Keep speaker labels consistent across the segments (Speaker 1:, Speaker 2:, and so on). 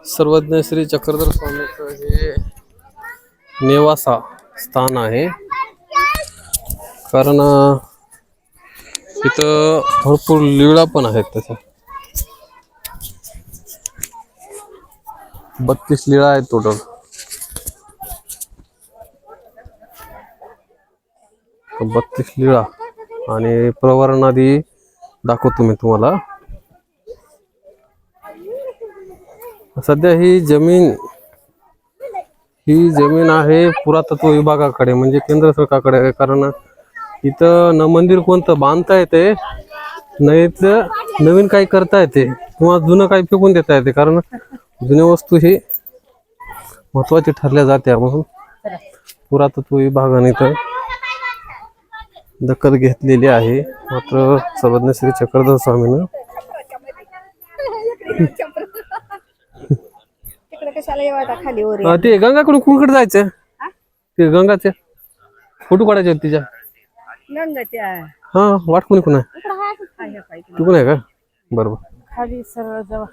Speaker 1: सर्वज्ञ श्री चक्रधर स्वामीचं हे नेवासा स्थान आहे. कारण इथं भरपूर लीळा पण आहेत. त्याच्या 32 लीळा आहेत टोटल. 32 लीळा आणि प्रवरण आदी दाखवतो मी तुम्हाला. सध्या ही जमीन आहे पुरातत्व विभागाकडे, म्हणजे केंद्र सरकारकडे. कारण इथं न मंदिर कोणतं बांधता येते, नाही तर नवीन काही करता येते किंवा जुनं काही फेकून देता येते. कारण जुन्या वस्तू ही महत्वाची ठरल्या जाते, म्हणून पुरातत्व विभागाने तर दखल घेतलेली आहे. मात्र सर्वज्ञ श्री चक्रधर स्वामीनं ते गंगाकडून कुणकडे जायचं, ते गंगाचे फोटो काढायचे तिच्या हा वाट कोणी कोण आहे, तू कोण आहे का? बरोबर
Speaker 2: खाली सरळ जावा.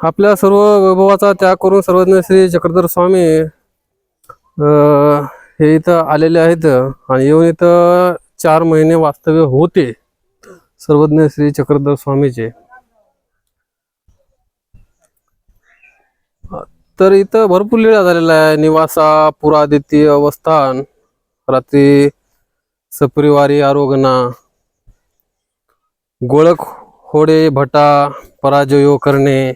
Speaker 1: आपल्या सर्व वैभवाचा त्याग करून सर्वज्ञ श्री चक्रधर स्वामी हे इथं आलेले आहेत आणि येऊन इथं 4 महिने वास्तव्य होते सर्वज्ञ श्री चक्रधर स्वामीचे. तर इथं भरपूर लीळा झालेला आहे. निवासा, पुरादिती, अवस्थान, रात्री सपरिवारी आरोगणा, गोळख होडे भटा पराजयो करणे,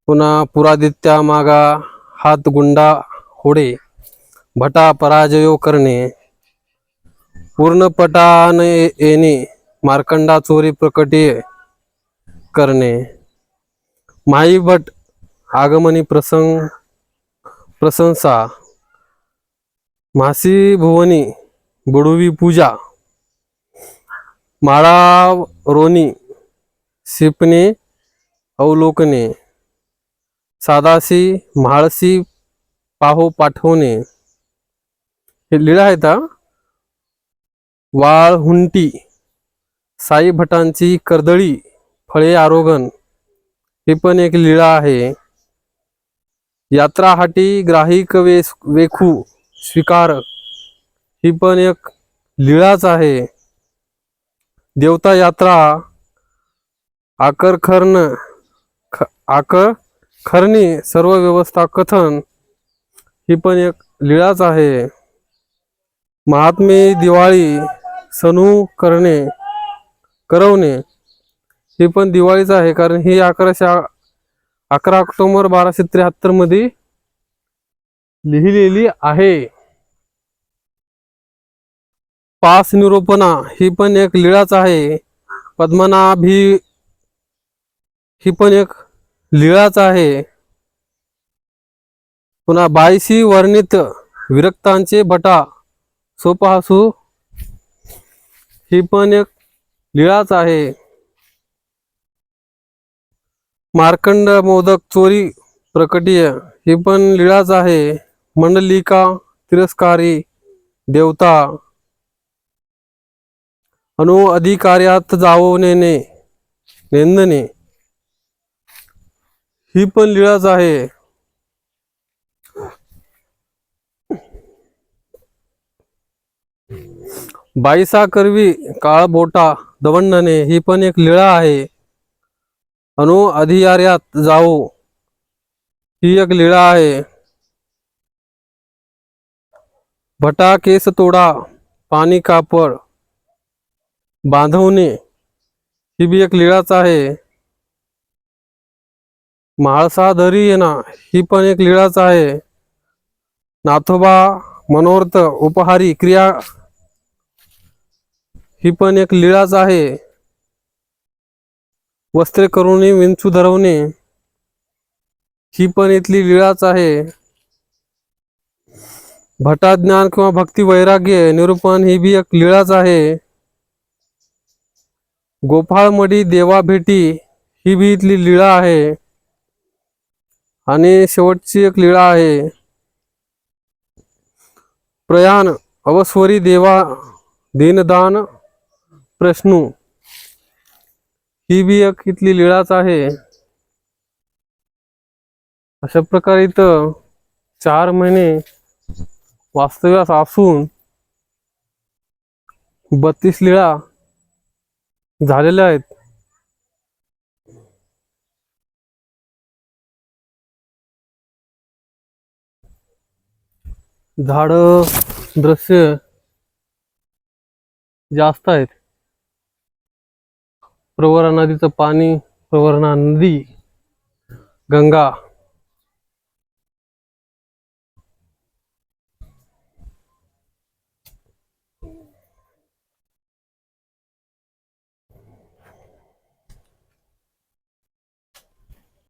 Speaker 1: पुन्हा पुरादित्या मागा हात गुंडा होडे भटा पराजयो करणे, पूर्णपटान येणे मार्कंडा चोरी प्रकटी करणे, माई भट आगमनी प्रशंसा, मासी भुवनी बुडवी पूजा, माळा रोनी शिपणे अवलोकने, सादासी म्हाळसी पाहो पाठवणे. हे लीळा आहेत. वाळ हुंटी साई भटांची कर्दळी फळे आरोगण ही पण एक लीळा आहे. यात्रा हाटी ग्राहिक वेखू स्वीकार ही पण एक लीळाच आहे. देवता यात्रा आकरखरणी सर्व व्यवस्था कथन ही पण एक लीळाच आहे. महात्मे दिवाळी सणू करवणे ही पण दिवाळीच आहे. कारण ही 11 ऑक्टोबर 1273 मध्ये लिहिलेली आहे. पास निरोपणा ही पण एक लीळाच आहे. पद्मनाभी ही पण एक लीळाच आहे. पुन्हा 82 वर्णित विरक्तांचे भटा सोपहासू ही पण एक लीळाच आहे. मार्कंड मोदक चोरी प्रकटीय ही पण लीळाच आहे. मंडलिका तिरस्कारी देवता अनु अधिकार्यात जावो नेंदणे ही पण लीळाच आहे. बाईसा करवी काळ बोटा दवंडने ही पण एक लीळा आहे. अनु अधिकार्यात जावो ही एक लीळा आहे. भटा केस तोडा पाणी कापड बांधवणे ही बी एक लीळाच आहे. म्हाळसा धरी येणा ही पण एक लीळाच आहे. नाथोबा मनोर्थ उपहारी क्रिया ही पण एक लीळाच आहे. वस्त्रे करुणी विंचू धरवणे ही पण इथली लीळाच आहे. भटा ज्ञान किंवा भक्ती वैराग्य निरूपण ही बी एक लीळाच आहे. गोपाळमडी देवा भेटी ही बी इथली लीळा आहे. आणि शेवटची एक लीळा आहे. प्रयाण अवस्वरी देवा दीनदान प्रश्नू, ही बी एक इथली लीळाच आहे. अशा प्रकारे इथं 4 महिने वास्तव्यास असून 32 लीळा झालेल्या आहेत. झाड दृश्य जास्त आहेत. प्रवरा नदीचं पाणी, प्रवरा नदी, गंगा